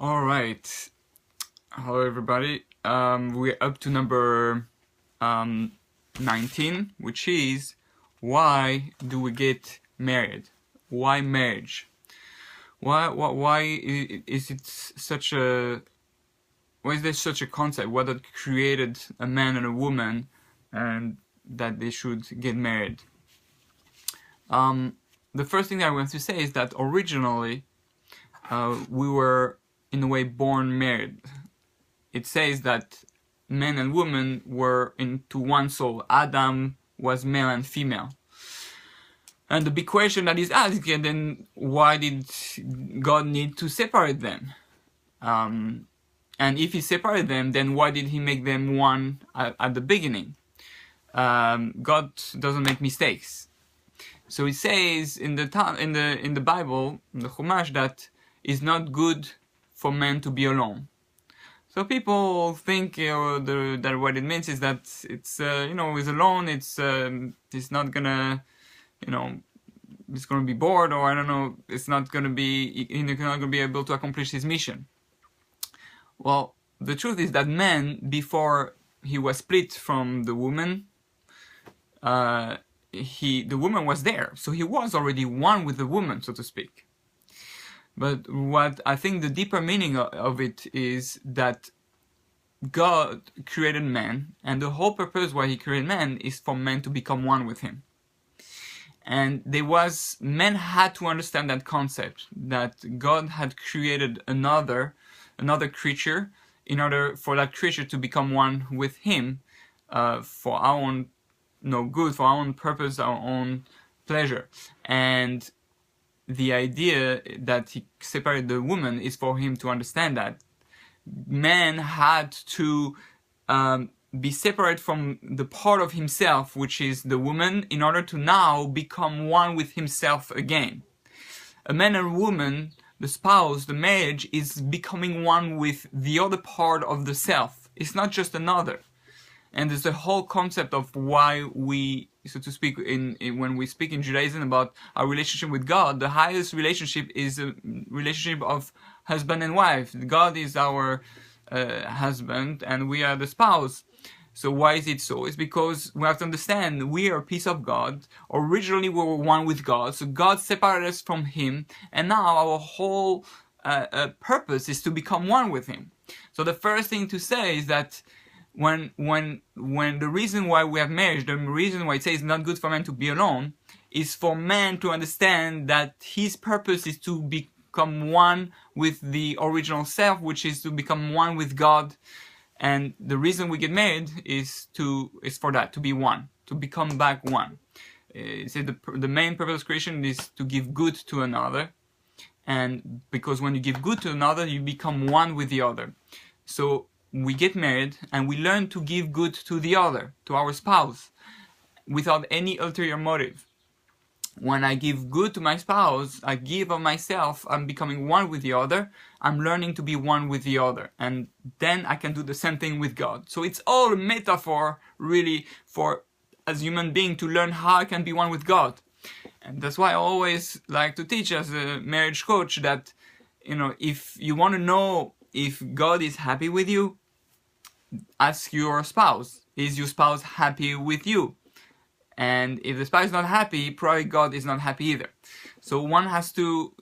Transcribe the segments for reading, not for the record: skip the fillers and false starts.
All right. Hello, everybody. We're up to number 19, which is why do we get married? Why marriage? Why is it such a? Why is there such a concept? What that created a man and a woman, and that they should get married? The first thing I want to say is that originally we were in a way born married. It says that man and woman were into one soul. Adam was male and female. And the big question that is asked, then why did God need to separate them? And if he separated them, then why did he make them one at the beginning? God doesn't make mistakes. So it says in the Bible, in the Chumash, that it's not good for man to be alone. So people think that what it means is that it's he's alone. He's not gonna he's gonna be bored, or I don't know. It's not gonna be he's not gonna be able to accomplish his mission. Well, the truth is that man, before he was split from the woman, the woman was there, so he was already one with the woman, so to speak. But what I think the deeper meaning of it is that God created man, and the whole purpose why he created man is for man to become one with him. And men had to understand that concept, that God had created another creature in order for that creature to become one with him, for our own good, for our own purpose, our own pleasure. And the idea that he separated the woman is for him to understand that man had to be separate from the part of himself, which is the woman, in order to now become one with himself again. A man and a woman, the spouse, the marriage, is becoming one with the other part of the self. It's not just another. And there's the whole concept of why we, so to speak, when we speak in Judaism about our relationship with God, the highest relationship is a relationship of husband and wife. God is our husband and we are the spouse. So why is it so? It's because we have to understand we are a piece of God. Originally we were one with God, so God separated us from Him, and now our whole purpose is to become one with Him. So the first thing to say is that when the reason why we have marriage, the reason why it says it's not good for man to be alone, is for man to understand that his purpose is to become one with the original self, which is to become one with God. And the reason we get married is for that, to be one, to become back one. The main purpose of creation is to give good to another, and because when you give good to another, you become one with the other. So we get married and we learn to give good to the other, to our spouse, without any ulterior motive. When I give good to my spouse, I give of myself, I'm becoming one with the other, I'm learning to be one with the other, and then I can do the same thing with God. So it's all a metaphor, really, for, as human being, to learn how I can be one with God. And that's why I always like to teach as a marriage coach that, if you want to know if God is happy with you, ask your spouse, is your spouse happy with you? And if the spouse is not happy, probably God is not happy either. So one has to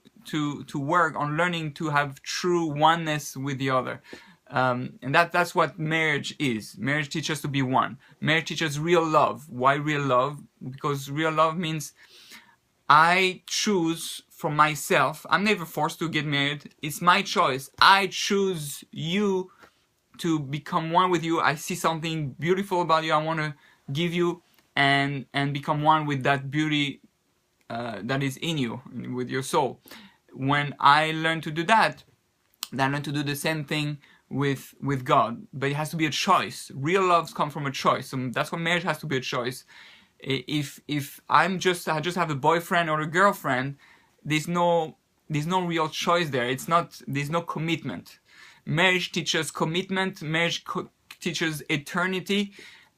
work on learning to have true oneness with the other. And that's what marriage is. Marriage teaches us to be one. Marriage teaches real love. Why real love? Because real love means I choose for myself. I'm never forced to get married. It's my choice. I choose you to become one with you. I see something beautiful about you. I want to give you and become one with that beauty that is in you, with your soul. When I learn to do that, then I learn to do the same thing with God. But it has to be a choice. Real love comes from a choice. So that's why marriage has to be a choice. If I just have a boyfriend or a girlfriend, there's no real choice there. There's no commitment. Marriage teaches commitment. Marriage teaches eternity.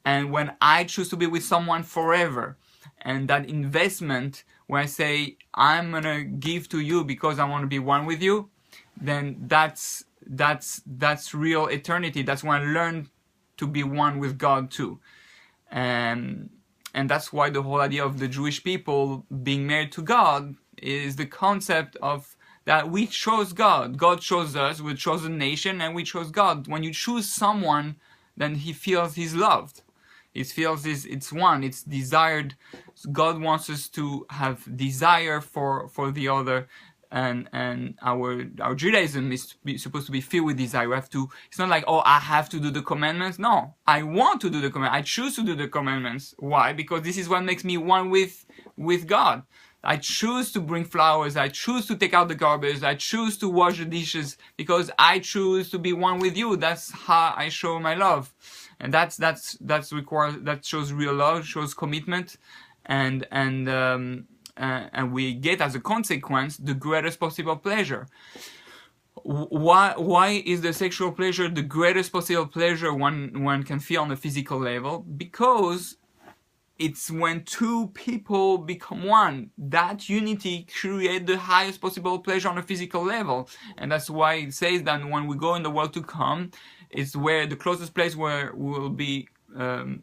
And when I choose to be with someone forever, and that investment, when I say I'm gonna give to you because I want to be one with you, then that's that's real eternity. That's when I learn to be one with God too. And that's why the whole idea of the Jewish people being married to God is the concept of that we chose God. God chose us, we chose a nation, and we chose God. When you choose someone, then he feels he's loved. It feels it's one, it's desired. God wants us to have desire for the other. And our Judaism is supposed to be filled with desire. We have to. It's not like, oh, I have to do the commandments. No, I want to do the commandments. I choose to do the commandments. Why? Because this is what makes me one with God. I choose to bring flowers. I choose to take out the garbage. I choose to wash the dishes because I choose to be one with you. That's how I show my love, and that's required. That shows real love, shows commitment, and we get as a consequence the greatest possible pleasure. Why is the sexual pleasure the greatest possible pleasure one can feel on a physical level? Because it's when two people become one. That unity creates the highest possible pleasure on a physical level. And that's why it says that when we go in the world to come, it's where the closest place where we will be,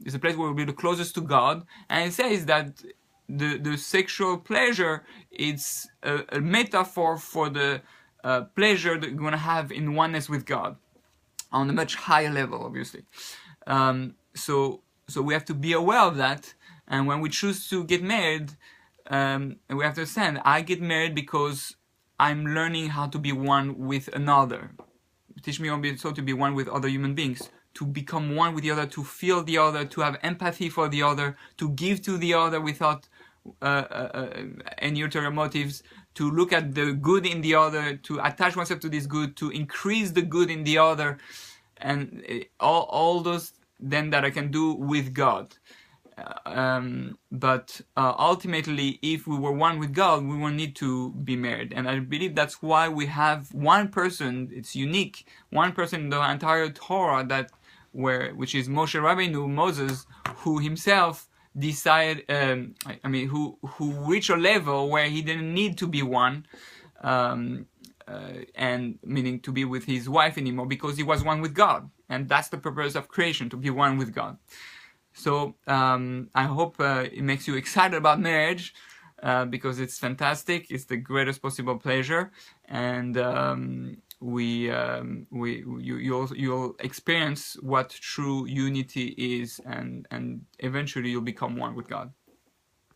is a place where we'll be the closest to God. And it says that the sexual pleasure is a metaphor for the pleasure that you're going to have in oneness with God on a much higher level, obviously. So we have to be aware of that. And when we choose to get married, we have to understand, I get married because I'm learning how to be one with another. Teach me also to be one with other human beings, to become one with the other, to feel the other, to have empathy for the other, to give to the other without any ulterior motives, to look at the good in the other, to attach oneself to this good, to increase the good in the other, and all those then that I can do with God. But ultimately, if we were one with God, we won't need to be married. And I believe that's why we have one person, it's unique, one person in the entire Torah which is Moshe Rabbeinu, Moses, who himself decided, who reached a level where he didn't need to be one, and meaning to be with his wife anymore, because he was one with God. And that's the purpose of creation, to be one with God. So I hope it makes you excited about marriage, because it's fantastic. It's the greatest possible pleasure, and you'll experience what true unity is, and eventually you'll become one with God.